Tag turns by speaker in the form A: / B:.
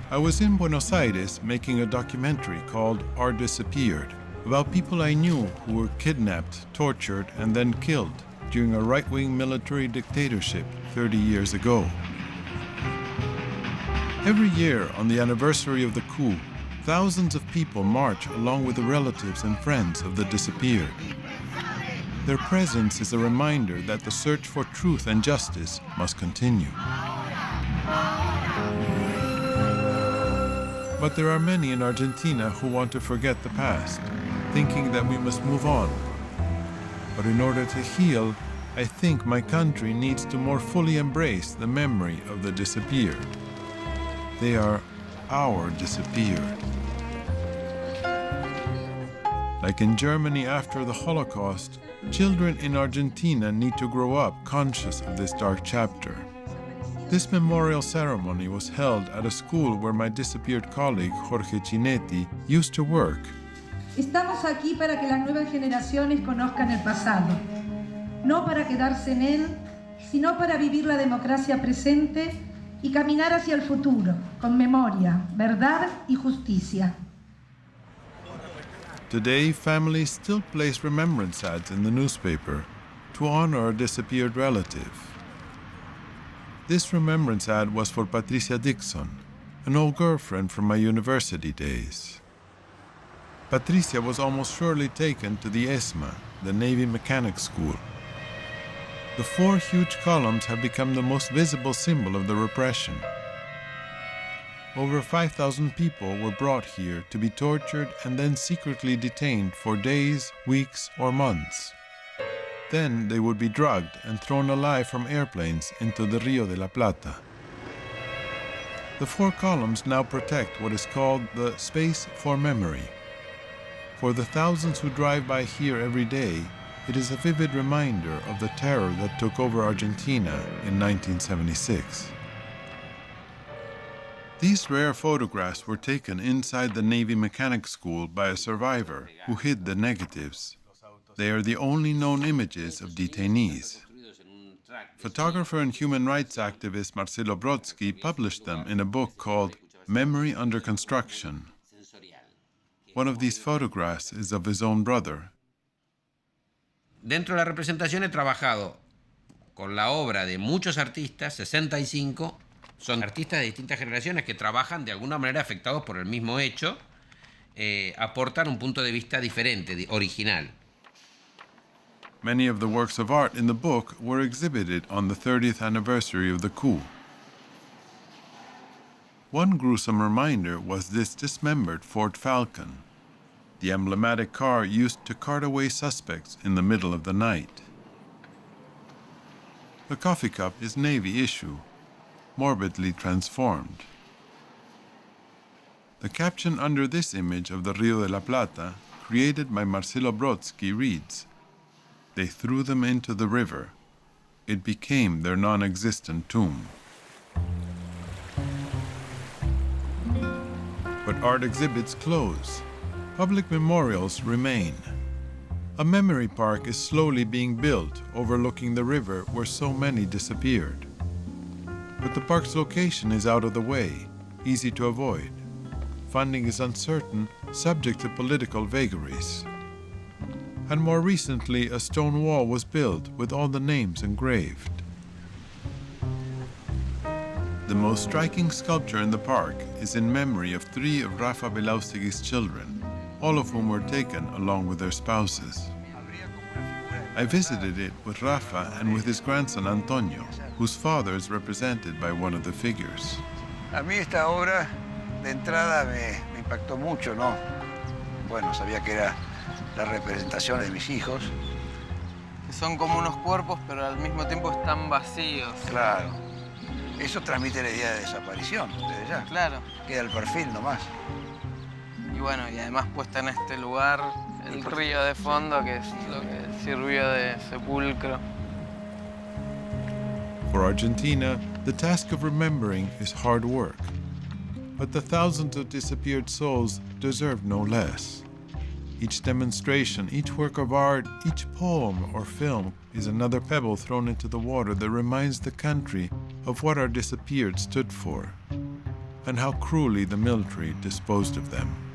A: I was in Buenos Aires making a documentary called Are Disappeared, about people I knew who were kidnapped, tortured, and then killed during a right-wing military dictatorship 30 years ago. Every year, on the anniversary of the coup, thousands of people march along with the relatives and friends of the disappeared. Their presence is a reminder that the search for truth and justice must continue. But there are many in Argentina who want to forget the past, thinking that we must move on. But in order to heal, I think my country needs to more fully embrace the memory of the disappeared. They are our disappeared. Like in Germany after the Holocaust, children in Argentina need to grow up conscious of this dark chapter. This memorial ceremony was held at a school where my disappeared colleague, Jorge Chinetti, used to work.
B: Estamos aquí para que las nuevas generaciones conozcan el pasado, no para quedarse en él, sino para vivir la democracia presente y caminar hacia el futuro, con memoria, verdad y justicia.
A: Today, families still place remembrance ads in the newspaper to honor a disappeared relative. This remembrance ad was for Patricia Dixon, an old girlfriend from my university days. Patricia was almost surely taken to the ESMA, the Navy Mechanics School. The 4 huge columns have become the most visible symbol of the repression. Over 5,000 people were brought here to be tortured and then secretly detained for days, weeks, or months. Then they would be drugged and thrown alive from airplanes into the Rio de la Plata. The 4 columns now protect what is called the space for memory. For the thousands who drive by here every day, it is a vivid reminder of the terror that took over Argentina in 1976. These rare photographs were taken inside the Navy Mechanics School by a survivor who hid the negatives. They are the only known images of detainees. Photographer and human rights activist Marcelo Brodsky published them in a book called Memory Under Construction. One of these photographs is of his own brother.
C: Dentro de la representación he trabajado con la obra de muchos artistas, 65, son artistas de distintas generaciones que trabajan de alguna manera afectados por el mismo hecho, aportan un punto de vista diferente, original.
A: Many of the works of art in the book were exhibited on the 30th anniversary of the coup. One gruesome reminder was this dismembered Ford Falcon, the emblematic car used to cart away suspects in the middle of the night. The coffee cup is Navy issue, morbidly transformed. The caption under this image of the Rio de la Plata, created by Marcelo Brodsky, reads, "They threw them into the river. It became their non-existent tomb." But art exhibits close. Public memorials remain. A memory park is slowly being built overlooking the river where so many disappeared. But the park's location is out of the way, easy to avoid. Funding is uncertain, subject to political vagaries. And more recently, a stone wall was built with all the names engraved. The most striking sculpture in the park is in memory of 3 of Rafa Belaustegui's children, all of whom were taken along with their spouses. I visited it with Rafa and with his grandson Antonio, whose father is represented by one of the figures.
D: A mí esta obra de entrada me impactó mucho, ¿no? Bueno, sabía que era la representación de mis hijos.
E: Que son como unos cuerpos, pero al mismo tiempo están vacíos.
D: Claro. Eso transmite la idea de desaparición, desde ya.
E: Claro.
D: Queda el perfil nomás.
E: Y bueno, y además puesta en este lugar, el río de fondo, que es lo que sirvió de sepulcro.
A: For Argentina, the task of remembering is hard work. But the thousands of disappeared souls deserve no less. Each demonstration, each work of art, each poem or film is another pebble thrown into the water that reminds the country of what our disappeared stood for. and how cruelly the military disposed of them.